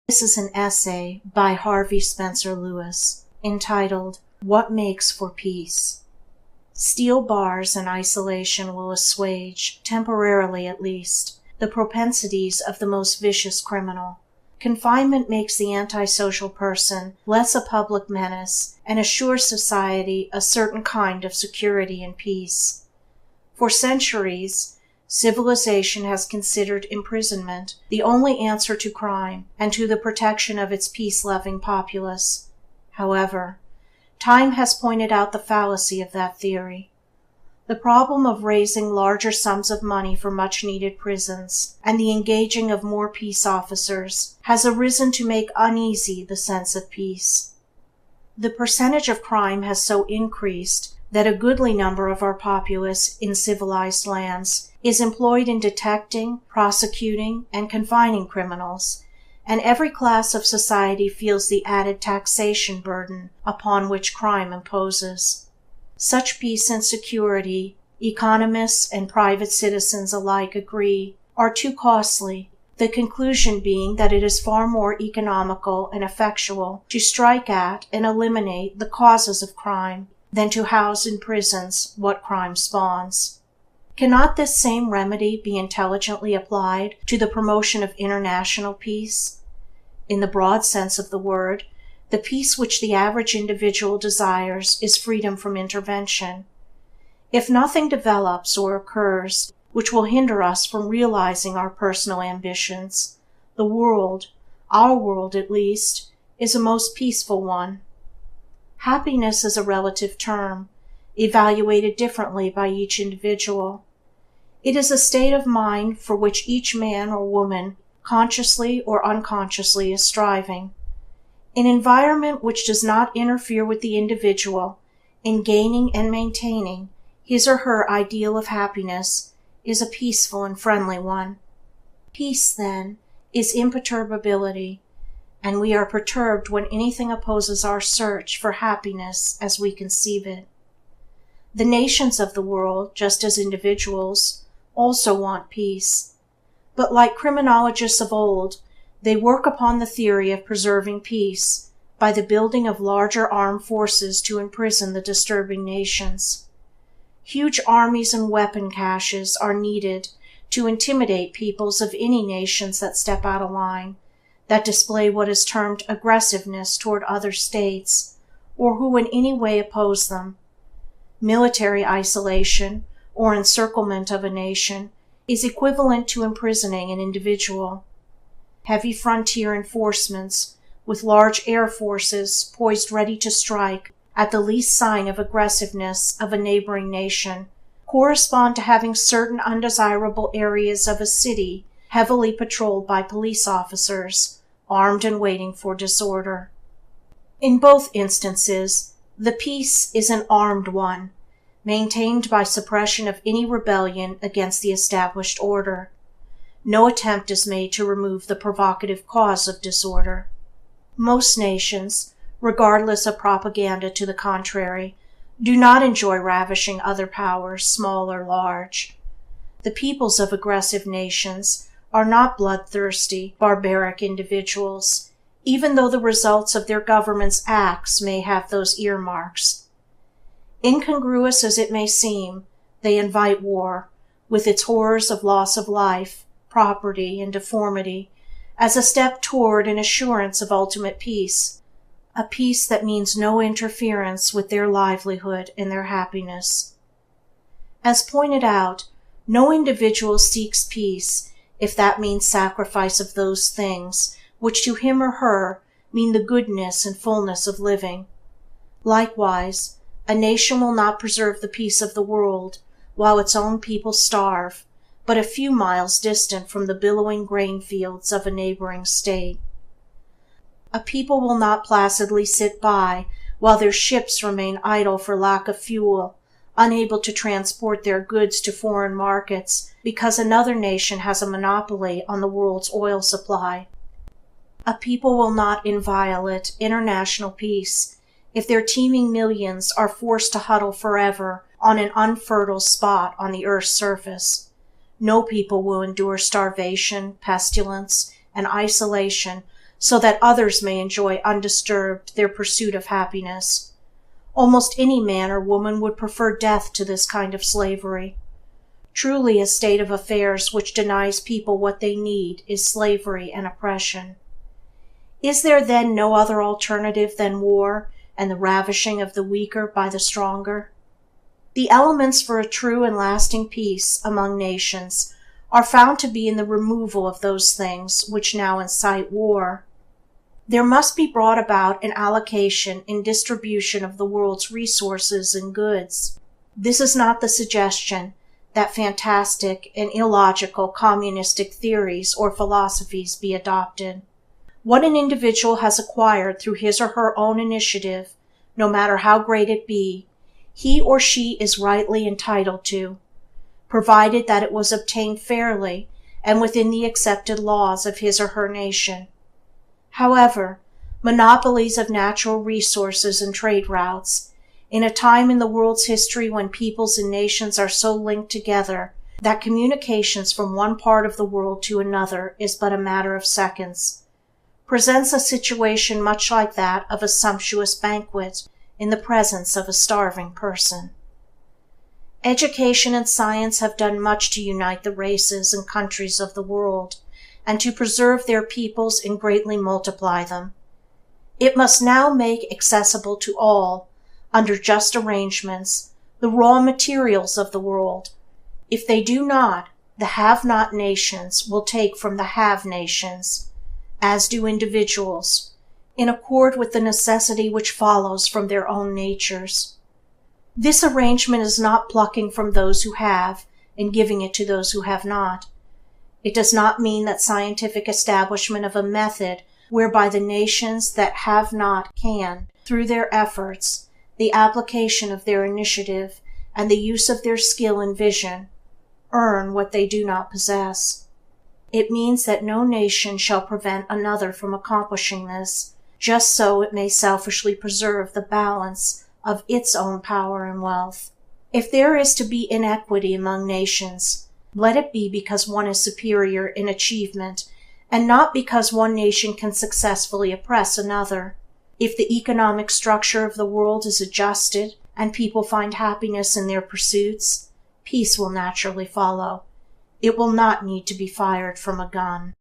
This is an essay by Harvey Spencer Lewis entitled, "What Makes for Peace?" Steel bars and isolation will assuage, temporarily at least, the propensities of the most vicious criminal. Confinement makes the antisocial person less a public menace and assures society a certain kind of security and peace. For centuries, civilization has considered imprisonment the only answer to crime and to the protection of its peace-loving populace. However, time has pointed out the fallacy of that theory. The problem of raising larger sums of money for much-needed prisons and the engaging of more peace officers has arisen to make uneasy the sense of peace. The percentage of crime has so increased that a goodly number of our populace in civilized lands is employed in detecting, prosecuting, and confining criminals, and every class of society feels the added taxation burden upon which crime imposes. Such peace and security, economists and private citizens alike agree, are too costly, the conclusion being that it is far more economical and effectual to strike at and eliminate the causes of crime than to house in prisons what crime spawns. Cannot this same remedy be intelligently applied to the promotion of international peace? In the broad sense of the word, the peace which the average individual desires is freedom from intervention. If nothing develops or occurs which will hinder us from realizing our personal ambitions, the world, our world at least, is a most peaceful one. Happiness is a relative term, evaluated differently by each individual. It is a state of mind for which each man or woman, consciously or unconsciously, is striving. An environment which does not interfere with the individual in gaining and maintaining his or her ideal of happiness is a peaceful and friendly one. Peace, then, is imperturbability, and we are perturbed when anything opposes our search for happiness as we conceive it. The nations of the world, just as individuals, also want peace, but like criminologists of old, they work upon the theory of preserving peace by the building of larger armed forces to imprison the disturbing nations. Huge armies and weapon caches are needed to intimidate peoples of any nations that step out of line, that display what is termed aggressiveness toward other states, or who in any way oppose them. Military isolation, or encirclement of a nation, is equivalent to imprisoning an individual. Heavy frontier enforcements, with large air forces poised ready to strike at the least sign of aggressiveness of a neighboring nation, correspond to having certain undesirable areas of a city heavily patrolled by police officers, armed and waiting for disorder. In both instances, the peace is an armed one, maintained by suppression of any rebellion against the established order. No attempt is made to remove the provocative cause of disorder. Most nations, regardless of propaganda to the contrary, do not enjoy ravishing other powers, small or large. The peoples of aggressive nations are not bloodthirsty, barbaric individuals, even though the results of their government's acts may have those earmarks. Incongruous as it may seem, they invite war, with its horrors of loss of life, property, and deformity, as a step toward an assurance of ultimate peace, a peace that means no interference with their livelihood and their happiness. As pointed out, no individual seeks peace if that means sacrifice of those things which to him or her mean the goodness and fullness of living. Likewise, a nation will not preserve the peace of the world while its own people starve, but a few miles distant from the billowing grain fields of a neighboring state. A people will not placidly sit by while their ships remain idle for lack of fuel, unable to transport their goods to foreign markets because another nation has a monopoly on the world's oil supply. A people will not inviolate international peace if their teeming millions are forced to huddle forever on an unfertile spot on the earth's surface. No people will endure starvation, pestilence, and isolation so that others may enjoy undisturbed their pursuit of happiness. Almost any man or woman would prefer death to this kind of slavery. Truly, a state of affairs which denies people what they need is slavery and oppression. Is there then no other alternative than war and the ravishing of the weaker by the stronger? The elements for a true and lasting peace among nations are found to be in the removal of those things which now incite war. There must be brought about an allocation and distribution of the world's resources and goods. This is not the suggestion that fantastic and illogical communistic theories or philosophies be adopted. What an individual has acquired through his or her own initiative, no matter how great it be, he or she is rightly entitled to, provided that it was obtained fairly and within the accepted laws of his or her nation. However, monopolies of natural resources and trade routes, in a time in the world's history when peoples and nations are so linked together that communications from one part of the world to another is but a matter of seconds, presents a situation much like that of a sumptuous banquet in the presence of a starving person. Education and science have done much to unite the races and countries of the world, and to preserve their peoples and greatly multiply them. It must now make accessible to all, under just arrangements, the raw materials of the world. If they do not, the have-not nations will take from the have nations, as do individuals, in accord with the necessity which follows from their own natures. This arrangement is not plucking from those who have and giving it to those who have not. It does not mean that scientific establishment of a method whereby the nations that have not can, through their efforts, the application of their initiative, and the use of their skill and vision, earn what they do not possess. It means that no nation shall prevent another from accomplishing this, just so it may selfishly preserve the balance of its own power and wealth. If there is to be inequity among nations, let it be because one is superior in achievement, and not because one nation can successfully oppress another. If the economic structure of the world is adjusted and people find happiness in their pursuits, peace will naturally follow. It will not need to be fired from a gun.